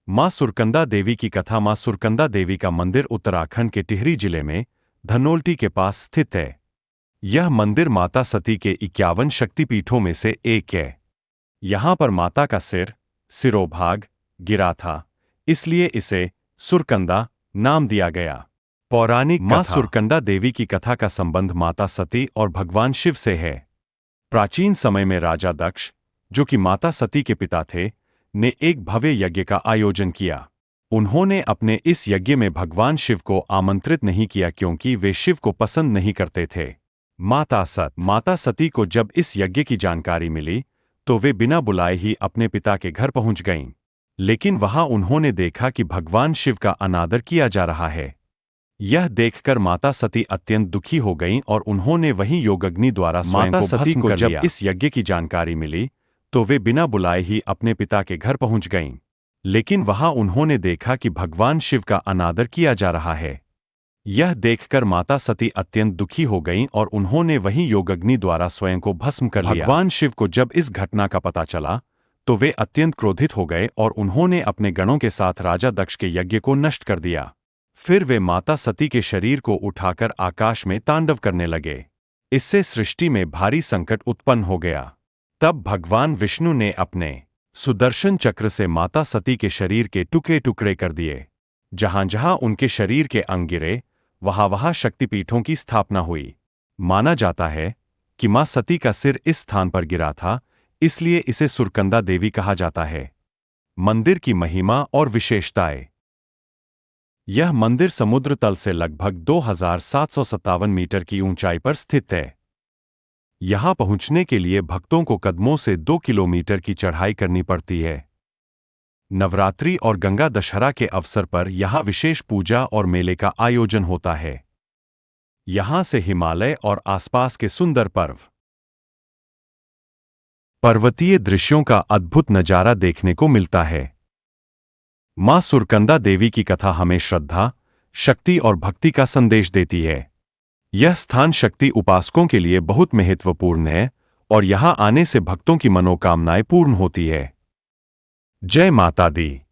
मां सुरकंदा देवी की कथा। मां सुरकंदा देवी का मंदिर उत्तराखंड के टिहरी जिले में धनोल्टी के पास स्थित है। यह मंदिर माता सती के 51 शक्तिपीठों में से एक है। यहां पर माता का सिरोभाग गिरा था, इसलिए इसे सुरकंदा नाम दिया गया। पौराणिक मां सुरकंदा देवी की कथा का संबंध माता सती और भगवान शिव से है। प्राचीन समय में राजा दक्ष, जो कि माता सती के पिता थे, ने एक भव्य यज्ञ का आयोजन किया। उन्होंने अपने इस यज्ञ में भगवान शिव को आमंत्रित नहीं किया क्योंकि वे शिव को पसंद नहीं करते थे। माता सती को जब इस यज्ञ की जानकारी मिली तो वे बिना बुलाए ही अपने पिता के घर पहुंच गईं। लेकिन वहां उन्होंने देखा कि भगवान शिव का अनादर किया जा रहा है। यह देखकर माता सती अत्यंत दुखी हो गईं और उन्होंने वहीं योगाग्नि द्वारा स्वयं को भस्म कर लिया। जब इस यज्ञ की जानकारी मिली तो वे बिना बुलाए ही अपने पिता के घर पहुंच गईं। लेकिन वहां उन्होंने देखा कि भगवान शिव का अनादर किया जा रहा है। यह देखकर माता सती अत्यंत दुखी हो गईं और उन्होंने वहीं योगाग्नि द्वारा स्वयं को भस्म कर लिया। भगवान शिव को जब इस घटना का पता चला तो वे अत्यंत क्रोधित हो गए और उन्होंने अपने गणों के साथ राजा दक्ष के यज्ञ को नष्ट कर दिया। फिर वे माता सती के शरीर को उठाकर आकाश में तांडव करने लगे। इससे सृष्टि में भारी संकट उत्पन्न हो गया। तब भगवान विष्णु ने अपने सुदर्शन चक्र से माता सती के शरीर के टुकड़े टुकड़े कर दिए। जहां जहां उनके शरीर के अंग गिरे, वहां वहां शक्तिपीठों की स्थापना हुई। माना जाता है कि मां सती का सिर इस स्थान पर गिरा था, इसलिए इसे सुरकंदा देवी कहा जाता है। मंदिर की महिमा और विशेषताएं। यह मंदिर समुद्र तल से लगभग 2757 मीटर की ऊंचाई पर स्थित है। यहां पहुंचने के लिए भक्तों को कदमों से 2 किलोमीटर की चढ़ाई करनी पड़ती है। नवरात्रि और गंगा दशहरा के अवसर पर यहां विशेष पूजा और मेले का आयोजन होता है। यहां से हिमालय और आसपास के सुंदर पर्वतीय दृश्यों का अद्भुत नजारा देखने को मिलता है। मां सुरकंदा देवी की कथा हमें श्रद्धा, शक्ति और भक्ति का संदेश देती है। यह स्थान शक्ति उपासकों के लिए बहुत महत्वपूर्ण है और यहां आने से भक्तों की मनोकामनाएं पूर्ण होती है। जय माता दी।